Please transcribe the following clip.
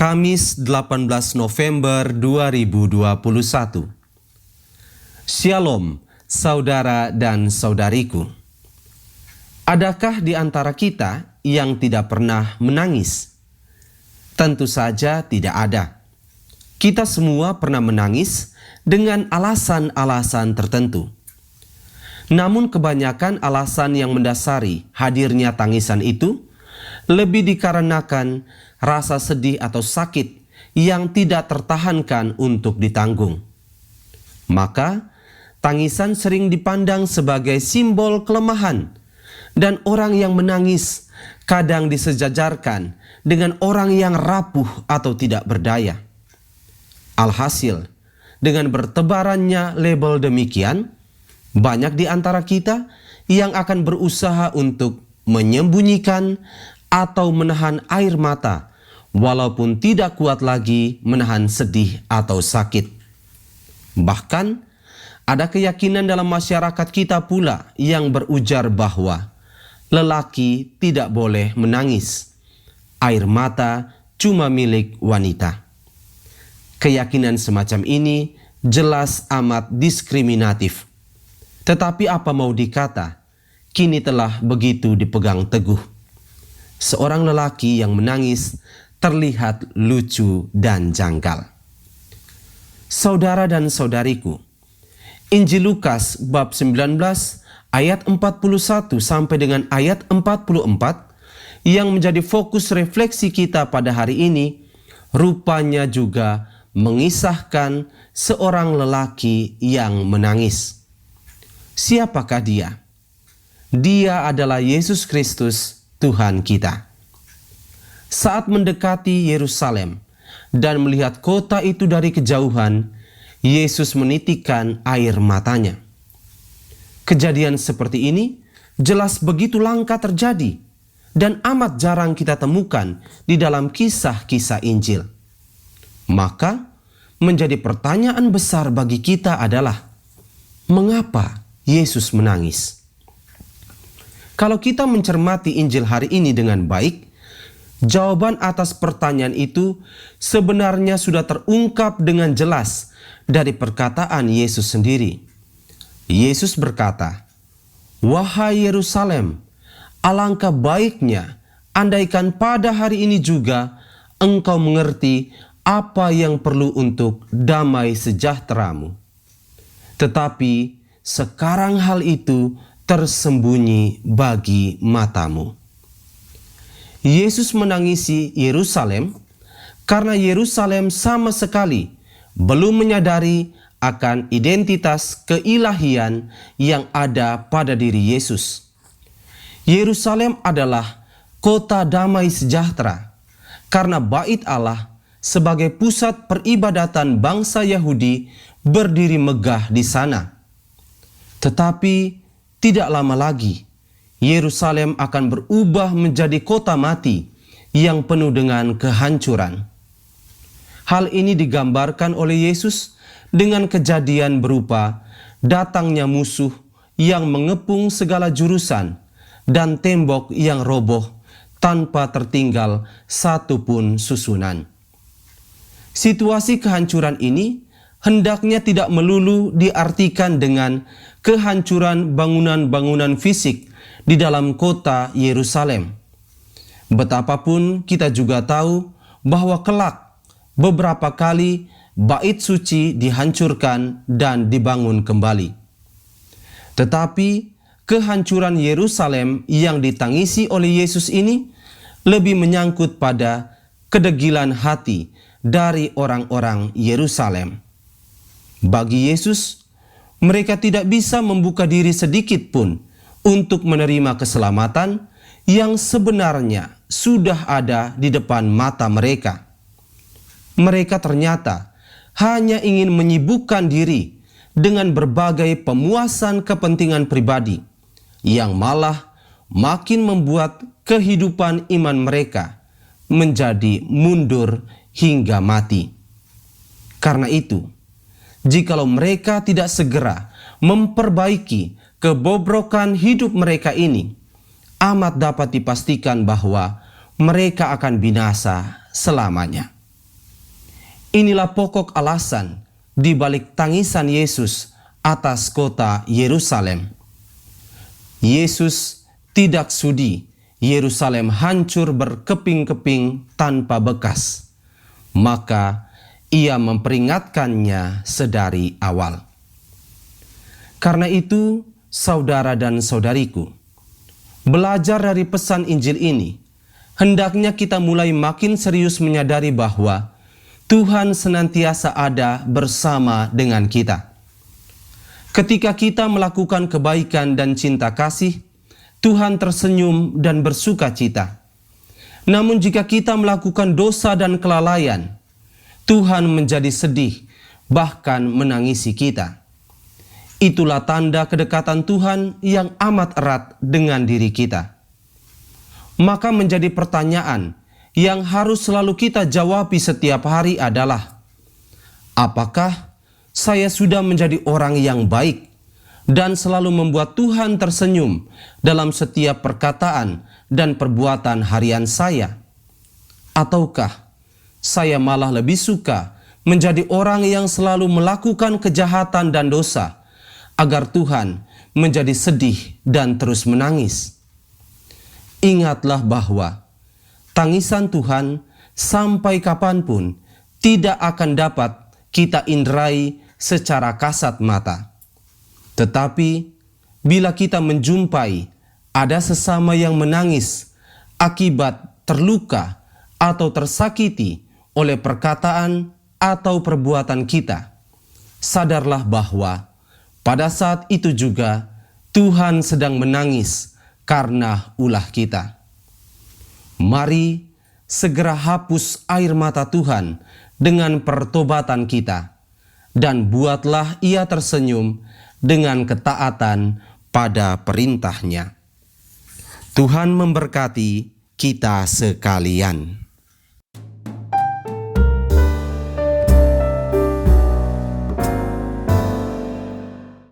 Kamis 18 November 2021. Shalom, saudara dan saudariku. Adakah di antara kita yang tidak pernah menangis? Tentu saja tidak ada. Kita semua pernah menangis dengan alasan-alasan tertentu. Namun kebanyakan alasan yang mendasari hadirnya tangisan itu lebih dikarenakan rasa sedih atau sakit yang tidak tertahankan untuk ditanggung. Maka, tangisan sering dipandang sebagai simbol kelemahan, dan orang yang menangis kadang disejajarkan dengan orang yang rapuh atau tidak berdaya. Alhasil, dengan bertebarannya label demikian, banyak di antara kita yang akan berusaha untuk menyembunyikan atau menahan air mata, walaupun tidak kuat lagi menahan sedih atau sakit. Bahkan, ada keyakinan dalam masyarakat kita pula yang berujar bahwa lelaki tidak boleh menangis. Air mata cuma milik wanita. Keyakinan semacam ini jelas amat diskriminatif. Tetapi apa mau dikata, kini telah begitu dipegang teguh. Seorang lelaki yang menangis terlihat lucu dan janggal. Saudara dan saudariku, Injil Lukas bab 19 ayat 41 sampai dengan ayat 44 yang menjadi fokus refleksi kita pada hari ini rupanya juga mengisahkan seorang lelaki yang menangis. Siapakah dia? Dia adalah Yesus Kristus, Tuhan kita. Saat mendekati Yerusalem dan melihat kota itu dari kejauhan, Yesus menitikkan air matanya. Kejadian seperti ini jelas begitu langka terjadi dan amat jarang kita temukan di dalam kisah-kisah Injil. Maka menjadi pertanyaan besar bagi kita adalah, mengapa Yesus menangis? Kalau kita mencermati Injil hari ini dengan baik, jawaban atas pertanyaan itu sebenarnya sudah terungkap dengan jelas dari perkataan Yesus sendiri. Yesus berkata, "Wahai Yerusalem, alangkah baiknya andaikan pada hari ini juga engkau mengerti apa yang perlu untuk damai sejahteramu. Tetapi sekarang hal itu tersembunyi bagi matamu." Yesus menangisi Yerusalem karena Yerusalem sama sekali belum menyadari akan identitas keilahian yang ada pada diri Yesus. Yerusalem adalah kota damai sejahtera karena Bait Allah sebagai pusat peribadatan bangsa Yahudi berdiri megah di sana. Tetapi tidak lama lagi Yerusalem akan berubah menjadi kota mati yang penuh dengan kehancuran. Hal ini digambarkan oleh Yesus dengan kejadian berupa datangnya musuh yang mengepung segala jurusan dan tembok yang roboh tanpa tertinggal satu pun susunan. Situasi kehancuran ini hendaknya tidak melulu diartikan dengan kehancuran bangunan-bangunan fisik di dalam kota Yerusalem. Betapapun kita juga tahu bahwa kelak beberapa kali bait suci dihancurkan dan dibangun kembali. Tetapi kehancuran Yerusalem yang ditangisi oleh Yesus ini lebih menyangkut pada kedegilan hati dari orang-orang Yerusalem. Bagi Yesus, mereka tidak bisa membuka diri sedikit pun untuk menerima keselamatan yang sebenarnya sudah ada di depan mata mereka. Mereka ternyata hanya ingin menyibukkan diri dengan berbagai pemuasan kepentingan pribadi yang malah makin membuat kehidupan iman mereka menjadi mundur hingga mati. Karena itu, jikalau mereka tidak segera memperbaiki kebobrokan hidup mereka ini, amat dapat dipastikan bahwa mereka akan binasa selamanya. Inilah pokok alasan di balik tangisan Yesus atas kota Yerusalem. Yesus tidak sudi Yerusalem hancur berkeping-keping tanpa bekas. Maka ia memperingatkannya sedari awal. Karena itu, saudara dan saudariku, belajar dari pesan Injil ini, hendaknya kita mulai makin serius menyadari bahwa Tuhan senantiasa ada bersama dengan kita. Ketika kita melakukan kebaikan dan cinta kasih, Tuhan tersenyum dan bersuka cita. Namun jika kita melakukan dosa dan kelalaian, Tuhan menjadi sedih, bahkan menangisi kita. Itulah tanda kedekatan Tuhan yang amat erat dengan diri kita. Maka menjadi pertanyaan yang harus selalu kita jawabi setiap hari adalah, apakah saya sudah menjadi orang yang baik dan selalu membuat Tuhan tersenyum dalam setiap perkataan dan perbuatan harian saya? Ataukah saya malah lebih suka menjadi orang yang selalu melakukan kejahatan dan dosa agar Tuhan menjadi sedih dan terus menangis? Ingatlah bahwa tangisan Tuhan sampai kapanpun tidak akan dapat kita indrai secara kasat mata. Tetapi bila kita menjumpai ada sesama yang menangis akibat terluka atau tersakiti oleh perkataan atau perbuatan kita, sadarlah bahwa pada saat itu juga Tuhan sedang menangis karena ulah kita. Mari segera hapus air mata Tuhan dengan pertobatan kita, dan buatlah Ia tersenyum dengan ketaatan pada perintah-Nya. Tuhan memberkati kita sekalian.